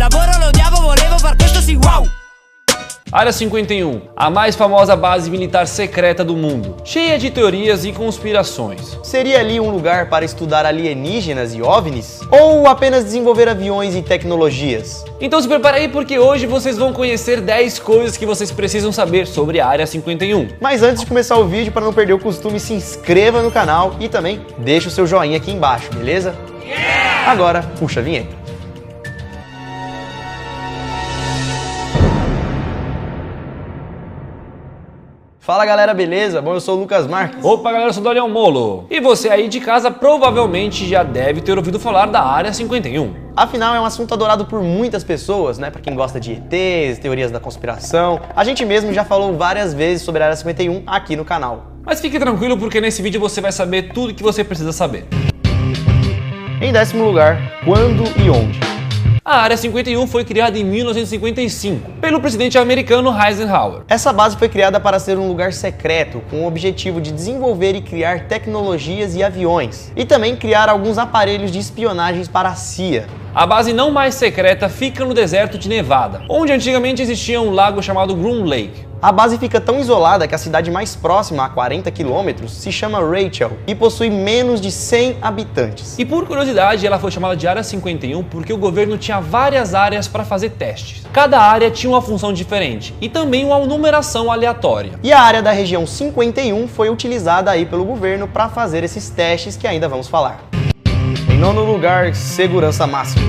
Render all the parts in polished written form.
lavoro lo odiavo, volevo far questo sì, wow. Área 51, a mais famosa base militar secreta do mundo, cheia de teorias e conspirações. Seria ali um lugar para estudar alienígenas e OVNIs? Ou apenas desenvolver aviões e tecnologias? Então se prepara aí porque hoje vocês vão conhecer 10 coisas que vocês precisam saber sobre a Área 51. Mas antes de começar o vídeo, para não perder o costume, se inscreva no canal e também deixa o seu joinha aqui embaixo, beleza? Agora, puxa a vinheta. Fala galera, beleza? Bom, eu sou o Lucas Marques. Opa galera, eu sou o Daniel Molo. E você aí de casa provavelmente já deve ter ouvido falar da Área 51. Afinal, é um assunto adorado por muitas pessoas, né? Pra quem gosta de ETs, teorias da conspiração. A gente mesmo já falou várias vezes sobre a Área 51 aqui no canal. Mas fique tranquilo porque nesse vídeo você vai saber tudo que você precisa saber. Em 10º lugar, quando e onde? A Área 51 foi criada em 1955 pelo presidente americano Eisenhower. Essa base foi criada para ser um lugar secreto, com o objetivo de desenvolver e criar tecnologias e aviões, e também criar alguns aparelhos de espionagem para a CIA. A base não mais secreta fica no deserto de Nevada, onde antigamente existia um lago chamado Groom Lake. A base fica tão isolada que a cidade mais próxima, a 40 km, se chama Rachel e possui menos de 100 habitantes. E por curiosidade, ela foi chamada de Área 51 porque o governo tinha várias áreas para fazer testes. Cada área tinha uma função diferente e também uma numeração aleatória. E a área da região 51 foi utilizada aí pelo governo para fazer esses testes que ainda vamos falar. Em 9º lugar, segurança máxima.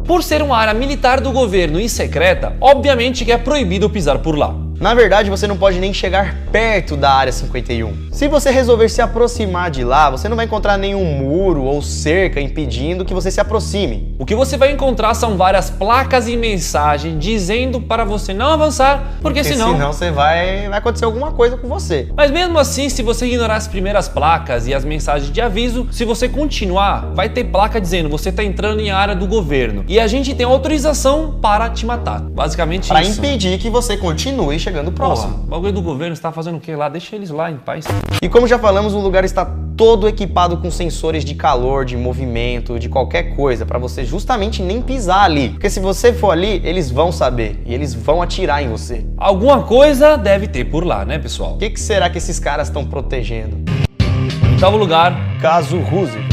Por ser uma área militar do governo e secreta, obviamente que é proibido pisar por lá. Na verdade, você não pode nem chegar perto da Área 51. Se você resolver se aproximar de lá, você não vai encontrar nenhum muro ou cerca impedindo que você se aproxime. O que você vai encontrar são várias placas e mensagens dizendo para você não avançar, porque senão você vai acontecer alguma coisa com você. Mas mesmo assim, se você ignorar as primeiras placas e as mensagens de aviso, se você continuar, vai ter placa dizendo você está entrando em área do governo e a gente tem autorização para te matar. Basicamente para isso. Para impedir que você continue chegando próximo. O bagulho do governo está fazendo o que lá? Deixa eles lá em paz. E como já falamos, o lugar está todo equipado com sensores de calor, de movimento, de qualquer coisa, para você justamente nem pisar ali. Porque se você for ali, eles vão saber e eles vão atirar em você. Alguma coisa deve ter por lá, né, pessoal? O que será que esses caras estão protegendo? Em 8º lugar, caso Roosevelt.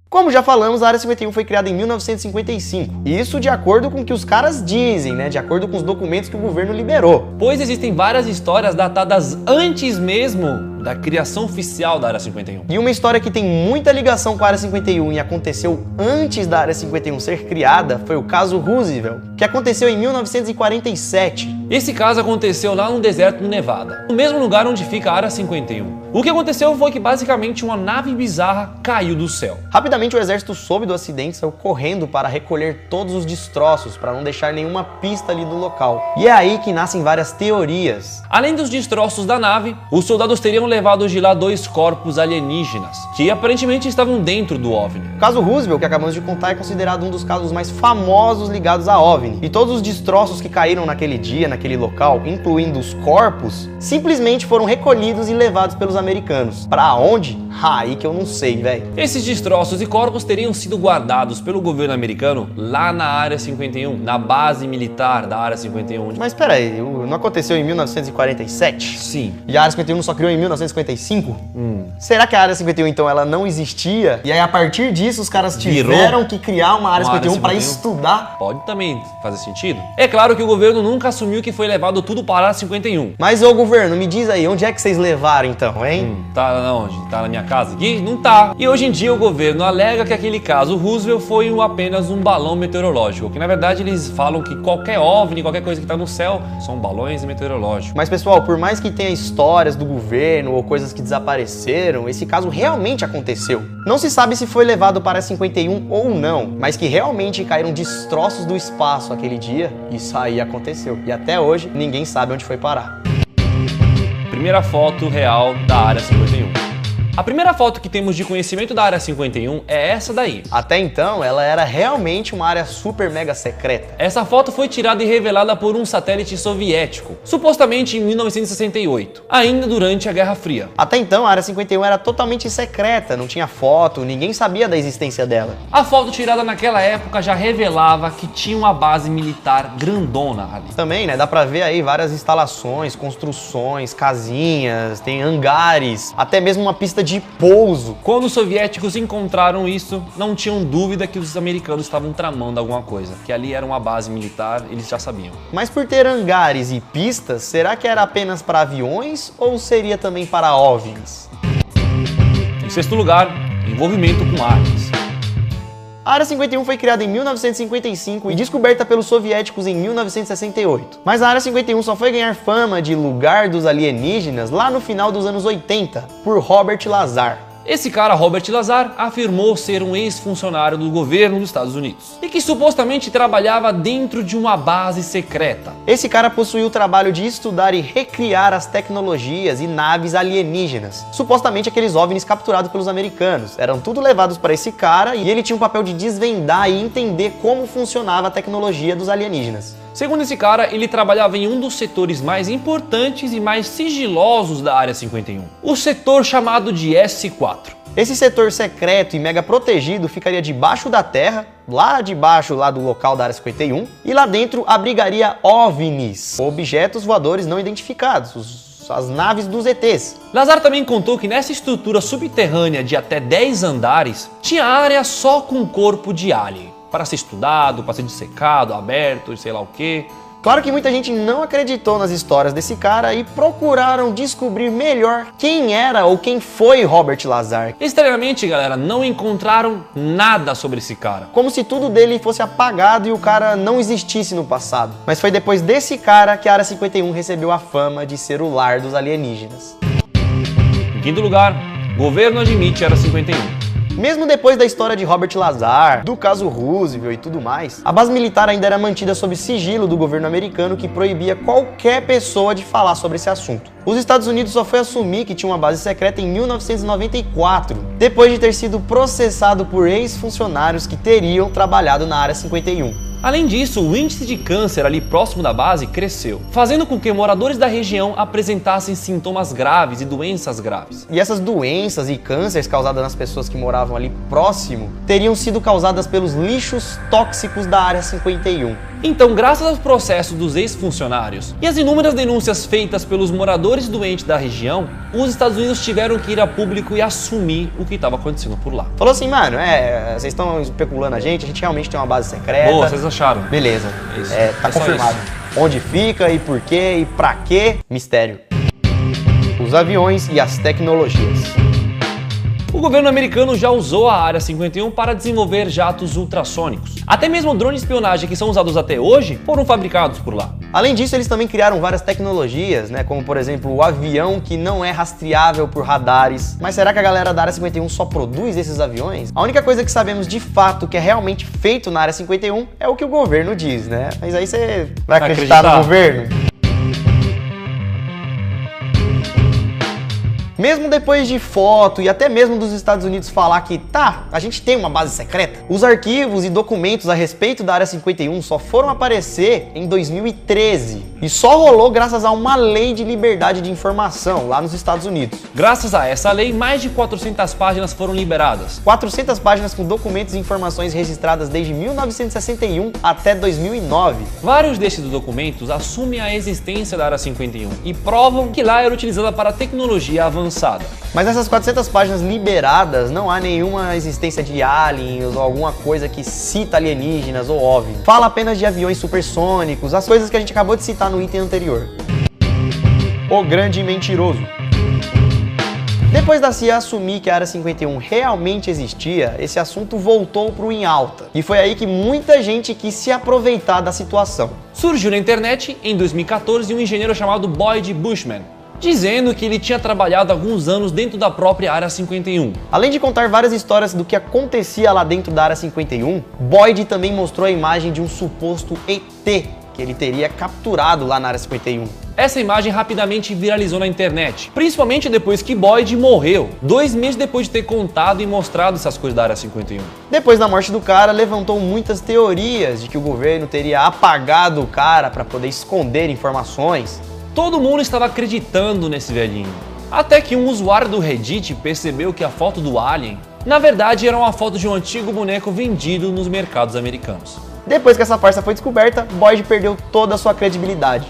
Como já falamos, a Área 51 foi criada em 1955. E isso de acordo com o que os caras dizem, né? De acordo com os documentos que o governo liberou. Pois existem várias histórias datadas antes mesmo da criação oficial da Área 51. E uma história que tem muita ligação com a Área 51 e aconteceu antes da Área 51 ser criada foi o caso Roosevelt, que aconteceu em 1947. Esse caso aconteceu lá no deserto do Nevada, no mesmo lugar onde fica a Área 51. O que aconteceu foi que basicamente uma nave bizarra caiu do céu. Rapidamente o exército soube do acidente e saiu correndo para recolher todos os destroços, para não deixar nenhuma pista ali do local. E é aí que nascem várias teorias. Além dos destroços da nave, os soldados teriam levado de lá 2 corpos alienígenas, que aparentemente estavam dentro do OVNI. O caso Roosevelt, que acabamos de contar, é considerado um dos casos mais famosos ligados a OVNI. E todos os destroços que caíram naquele dia, naquele local, incluindo os corpos, simplesmente foram recolhidos e levados pelos americanos. Pra onde? Aí que eu não sei, velho. Esses destroços e corpos teriam sido guardados pelo governo americano lá na Área 51, na base militar da Área 51. Mas peraí, não aconteceu em 1947? Sim. E a Área 51 só criou em 1955? Será que a Área 51 então ela não existia? E aí a partir disso os caras tiveram que criar uma Área 51 para estudar? Pode também fazer sentido. É claro que o governo nunca assumiu que foi levado tudo para a Área 51. Mas ô governo, me diz aí, onde é que vocês levaram então, hein? Tá onde? Tá na minha casa aqui? Não tá. E hoje em dia o governo alega que aquele caso Roosevelt foi apenas um balão meteorológico, que na verdade eles falam que qualquer OVNI, qualquer coisa que tá no céu, são balões meteorológicos. Mas pessoal, por mais que tenha histórias do governo ou coisas que desapareceram, esse caso realmente aconteceu. Não se sabe se foi levado para a 51 ou não, mas que realmente caíram destroços do espaço aquele dia, isso aí aconteceu. E até hoje ninguém sabe onde foi parar. Primeira foto real da Área 51. A primeira foto que temos de conhecimento da Área 51 é essa daí. Até então, ela era realmente uma área super mega secreta. Essa foto foi tirada e revelada por um satélite soviético, supostamente em 1968, ainda durante a Guerra Fria. Até então, a Área 51 era totalmente secreta, não tinha foto, ninguém sabia da existência dela. A foto tirada naquela época já revelava que tinha uma base militar grandona ali. Também, né, dá pra ver aí várias instalações, construções, casinhas, tem hangares, até mesmo uma pista de pouso. Quando os soviéticos encontraram isso, não tinham dúvida que os americanos estavam tramando alguma coisa, que ali era uma base militar, eles já sabiam. Mas por ter hangares e pistas, será que era apenas para aviões ou seria também para OVNIs? Em sexto lugar, envolvimento com armas. A Área 51 foi criada em 1955 e descoberta pelos soviéticos em 1968. Mas a Área 51 só foi ganhar fama de lugar dos alienígenas lá no final dos anos 80, por Robert Lazar. Esse cara, Robert Lazar, afirmou ser um ex-funcionário do governo dos Estados Unidos e que supostamente trabalhava dentro de uma base secreta. Esse cara possuiu o trabalho de estudar e recriar as tecnologias e naves alienígenas. Supostamente aqueles OVNIs capturados pelos americanos. Eram tudo levados para esse cara e ele tinha o papel de desvendar e entender como funcionava a tecnologia dos alienígenas. Segundo esse cara, ele trabalhava em um dos setores mais importantes e mais sigilosos da Área 51, o setor chamado de S4. Esse setor secreto e mega protegido ficaria debaixo da terra, lá debaixo do local da Área 51, e lá dentro abrigaria OVNIs, objetos voadores não identificados, as naves dos ETs. Lazar também contou que nessa estrutura subterrânea de até 10 andares, tinha área só com corpo de alien, para ser estudado, para ser dissecado, aberto, sei lá o quê. Claro que muita gente não acreditou nas histórias desse cara e procuraram descobrir melhor quem era ou quem foi Robert Lazar. Estranhamente, galera, não encontraram nada sobre esse cara. Como se tudo dele fosse apagado e o cara não existisse no passado. Mas foi depois desse cara que a Área 51 recebeu a fama de ser o lar dos alienígenas. Em quinto lugar, governo admite Área 51. Mesmo depois da história de Robert Lazar, do caso Roosevelt e tudo mais, a base militar ainda era mantida sob sigilo do governo americano que proibia qualquer pessoa de falar sobre esse assunto. Os Estados Unidos só foi assumir que tinha uma base secreta em 1994, depois de ter sido processado por ex-funcionários que teriam trabalhado na Área 51. Além disso, o índice de câncer ali próximo da base cresceu, fazendo com que moradores da região apresentassem sintomas graves e doenças graves. E essas doenças e cânceres causadas nas pessoas que moravam ali próximo teriam sido causadas pelos lixos tóxicos da Área 51. Então, graças aos processos dos ex-funcionários e às inúmeras denúncias feitas pelos moradores doentes da região, os Estados Unidos tiveram que ir a público e assumir o que estava acontecendo por lá. Falou assim, mano, vocês estão especulando a gente realmente tem uma base secreta. Boa, vocês acharam? Beleza, Isso. tá É só confirmado. isso. Onde fica e por quê e pra quê? Mistério. Os aviões e as tecnologias. O governo americano já usou a Área 51 para desenvolver jatos ultrassônicos. Até mesmo drones de espionagem que são usados até hoje foram fabricados por lá. Além disso, eles também criaram várias tecnologias, né, como por exemplo o avião que não é rastreável por radares. Mas será que a galera da Área 51 só produz esses aviões? A única coisa que sabemos de fato que é realmente feito na Área 51 é o que o governo diz, né? Mas aí você vai acreditar no governo? Mesmo depois de foto e até mesmo dos Estados Unidos falar que a gente tem uma base secreta, os arquivos e documentos a respeito da Área 51 só foram aparecer em 2013 e só rolou graças a uma lei de liberdade de informação lá nos Estados Unidos. Graças a essa lei, mais de 400 páginas foram liberadas. 400 páginas com documentos e informações registradas desde 1961 até 2009. Vários desses documentos assumem a existência da Área 51 e provam que lá era utilizada para tecnologia avançada. Mas nessas 400 páginas liberadas não há nenhuma existência de aliens ou alguma coisa que cita alienígenas ou OVNI. Fala apenas de aviões supersônicos, as coisas que a gente acabou de citar no item anterior. O grande mentiroso. Depois da CIA assumir que a Área 51 realmente existia, esse assunto voltou pro em alta. E foi aí que muita gente quis se aproveitar da situação. Surgiu na internet, em 2014, um engenheiro chamado Boyd Bushman, dizendo que ele tinha trabalhado alguns anos dentro da própria Área 51. Além de contar várias histórias do que acontecia lá dentro da Área 51, Boyd também mostrou a imagem de um suposto ET que ele teria capturado lá na Área 51. Essa imagem rapidamente viralizou na internet, principalmente depois que Boyd morreu, 2 meses depois de ter contado e mostrado essas coisas da Área 51. Depois da morte do cara, levantou muitas teorias de que o governo teria apagado o cara para poder esconder informações. Todo mundo estava acreditando nesse velhinho. Até que um usuário do Reddit percebeu que a foto do alien, na verdade, era uma foto de um antigo boneco vendido nos mercados americanos. Depois que essa farsa foi descoberta, Boyd perdeu toda a sua credibilidade.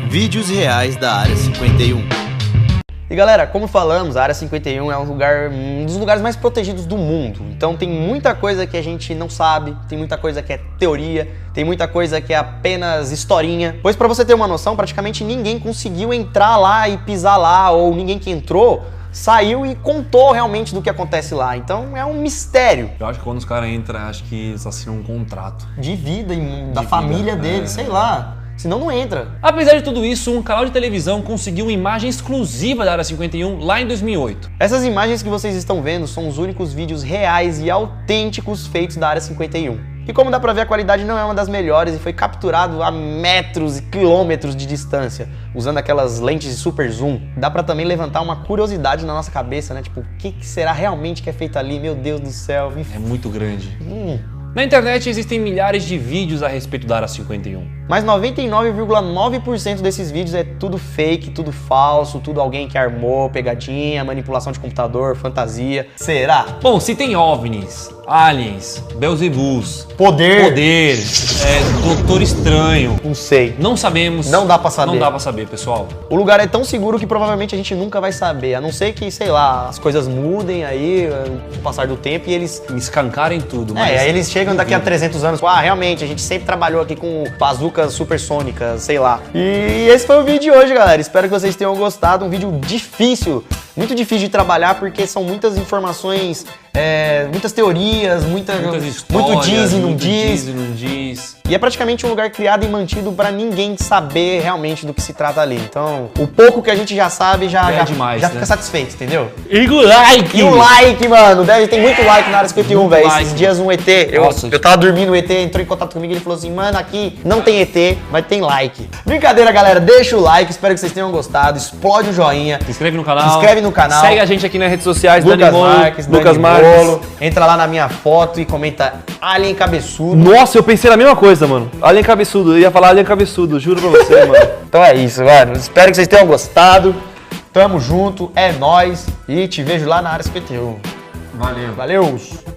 Vídeos reais da Área 51. E galera, como falamos, a Área 51 é um dos lugares mais protegidos do mundo. Então tem muita coisa que a gente não sabe, tem muita coisa que é teoria, tem muita coisa que é apenas historinha. Pois pra você ter uma noção, praticamente ninguém conseguiu entrar lá e pisar lá, ou ninguém que entrou saiu e contou realmente do que acontece lá. Então é um mistério. Eu acho que quando os caras entram, acho que eles assinam um contrato. De vida e da família dele, sei lá. Senão não entra. Apesar de tudo isso, um canal de televisão conseguiu uma imagem exclusiva da Área 51 lá em 2008. Essas imagens que vocês estão vendo são os únicos vídeos reais e autênticos feitos da Área 51. E como dá pra ver, a qualidade não é uma das melhores e foi capturado a metros e quilômetros de distância, usando aquelas lentes de super zoom. Dá pra também levantar uma curiosidade na nossa cabeça, né? Tipo, o que será realmente que é feito ali? Meu Deus do céu. É muito grande. Na internet existem milhares de vídeos a respeito da Área 51. Mas 99,9% desses vídeos é tudo fake, tudo falso, tudo alguém que armou, pegadinha, manipulação de computador, fantasia. Será? Bom, se tem OVNIs, aliens, Beelzebus, Poder, Doutor Estranho, não sei. não sabemos. Não dá pra saber. Não dá pra saber, pessoal. O lugar é tão seguro que provavelmente a gente nunca vai saber, a não ser que, sei lá, as coisas mudem aí com o passar do tempo e eles... Escancarem tudo, mas... aí eles chegam daqui a 300 anos, realmente, a gente sempre trabalhou aqui com bazucas supersônicas, sei lá. E esse foi o vídeo de hoje, galera. Espero que vocês tenham gostado. Um vídeo difícil, muito difícil de trabalhar, porque são muitas informações, muitas teorias, muitas histórias, muito diz e não muito diz. diz e não diz. E é praticamente um lugar criado e mantido pra ninguém saber realmente do que se trata ali. Então, o pouco que a gente já sabe já demais, já né? fica satisfeito, entendeu? E o like! E o like, mano, tem muito like na Área 51, velho. like. Esses dias um ET, eu tava dormindo, o ET entrou em contato comigo e ele falou assim, mano, aqui não tem ET, mas tem like. Brincadeira, galera, deixa o like, espero que vocês tenham gostado, explode o joinha. Se inscreve no canal. Se inscreve no canal. Segue a gente aqui nas redes sociais, Lucas Dani Molo, Marques, Lucas Dani Marques. Molo. Entra lá na minha foto e comenta Alien Cabeçudo. Nossa, eu pensei na mesma coisa, mano. Alien cabeçudo, eu ia falar alien cabeçudo, juro pra você, mano. Então é isso, mano. Espero que vocês tenham gostado. Tamo junto, é nóis. E te vejo lá na Área 51. Valeu. Valeu!